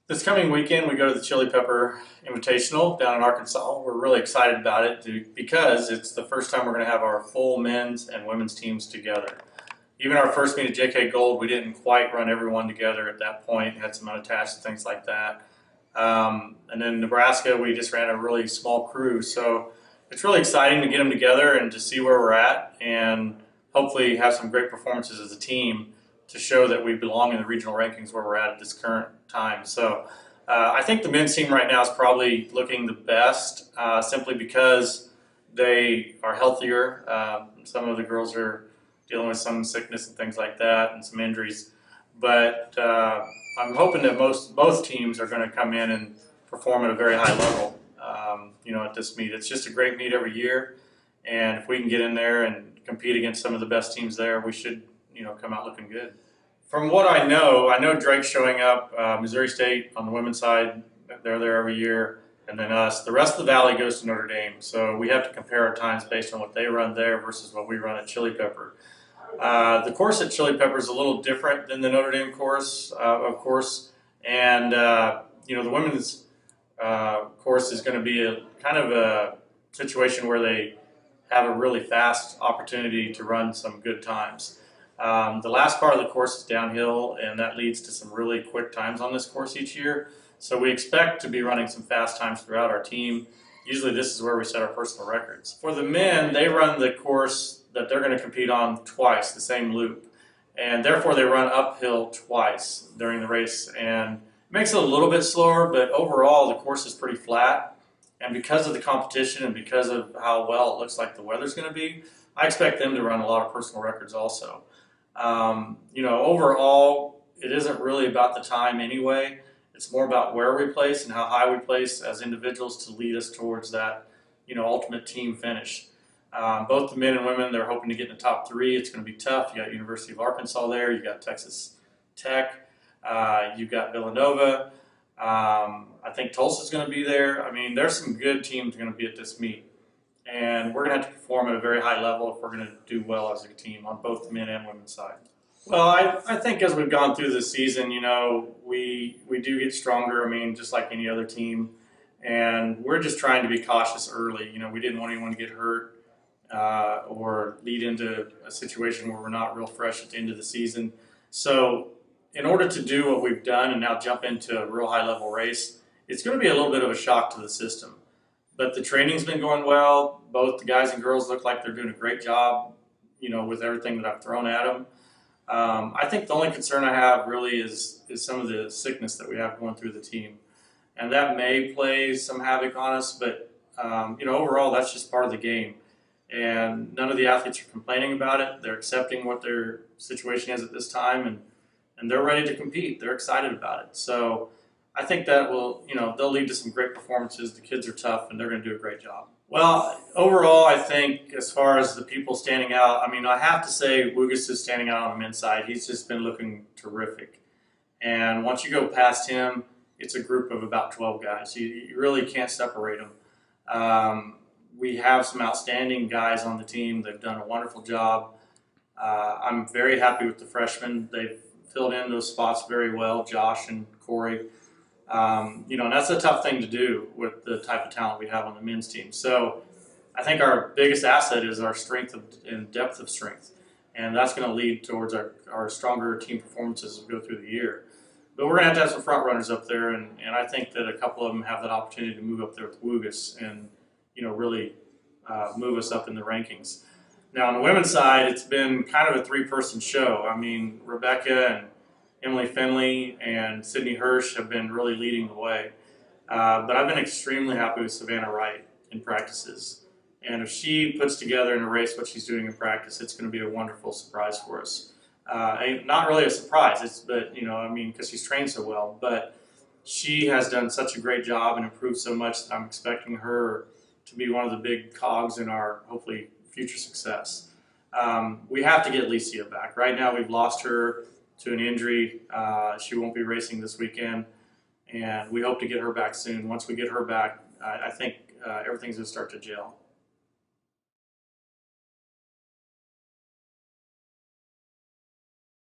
This coming weekend, we go to the Chili Pepper Invitational down in Arkansas. We're really excited about it because it's the first time we're going to have our full men's and women's teams together. Even our first meet at JK Gold, we didn't quite run everyone together at that point, had some unattached things like that. And then Nebraska, we just ran a really small crew. So it's really exciting to get them together and to see where we're at and hopefully have some great performances as a team to show that we belong in the regional rankings where we're at this current time. So I think the men's team right now is probably looking the best simply because they are healthier. Some of the girls are dealing with some sickness and things like that and some injuries. But I'm hoping that both teams are going to come in and perform at a very high level, at this meet. It's just a great meet every year. And if we can get in there and compete against some of the best teams there, we should come out looking good. From what I know Drake's showing up. Missouri State on the women's side, they're there every year, and then us. The rest of the Valley goes to Notre Dame, so we have to compare our times based on what they run there versus what we run at Chili Pepper. The course at Chili Pepper is a little different than the Notre Dame course, of course, and the women's course is going to be a kind of a situation where they have a really fast opportunity to run some good times. The last part of the course is downhill, and that leads to some really quick times on this course each year. So we expect to be running some fast times throughout our team. Usually this is where we set our personal records. For the men, they run the course that they're going to compete on twice, the same loop. And therefore they run uphill twice during the race. And it makes it a little bit slower, but overall the course is pretty flat. And because of the competition and because of how well it looks like the weather's going to be, I expect them to run a lot of personal records also. Overall, it isn't really about the time anyway. It's more about where we place and how high we place as individuals to lead us towards that, ultimate team finish. Both the men and women, they're hoping to get in the top three. It's going to be tough. You got University of Arkansas there. You got Texas Tech. You got Villanova. I think Tulsa's going to be there. I mean, there's some good teams going to be at this meet. And we're going to have to perform at a very high level if we're going to do well as a team on both the men and women's side. Well, I think as we've gone through the season, we do get stronger. I mean, just like any other team. And we're just trying to be cautious early. We didn't want anyone to get hurt or lead into a situation where we're not real fresh at the end of the season. So in order to do what we've done and now jump into a real high-level race, it's going to be a little bit of a shock to the system. But the training's been going well. Both the guys and girls look like they're doing a great job, with everything that I've thrown at them. I think the only concern I have really is some of the sickness that we have going through the team. And that may play some havoc on us, but, overall, that's just part of the game. And none of the athletes are complaining about it. They're accepting what their situation is at this time, and they're ready to compete. They're excited about it. So I think that will, they'll lead to some great performances. The kids are tough, and they're going to do a great job. Well, overall, I think as far as the people standing out, I have to say Wugas is standing out on the men's side. He's just been looking terrific. And once you go past him, it's a group of about 12 guys. You really can't separate them. We have some outstanding guys on the team. They've done a wonderful job. I'm very happy with the freshmen. They've filled in those spots very well, Josh and Corey. And that's a tough thing to do with the type of talent we have on the men's team. So I think our biggest asset is our strength and depth of strength. And that's going to lead towards our stronger team performances as we go through the year. But we're going to have some front runners up there, and I think that a couple of them have that opportunity to move up there with Wugas and, really move us up in the rankings. Now, on the women's side, it's been kind of a three-person show. Rebecca and Emily Finley and Sydney Hirsch have been really leading the way. But I've been extremely happy with Savannah Wright in practices. And if she puts together in a race what she's doing in practice, it's going to be a wonderful surprise for us. Not really a surprise, because she's trained so well. But she has done such a great job and improved so much that I'm expecting her to be one of the big cogs in our, hopefully, future success. We have to get Licia back. Right now, we've lost her to an injury. She won't be racing this weekend, and we hope to get her back soon. Once we get her back, I think everything's going to start to gel.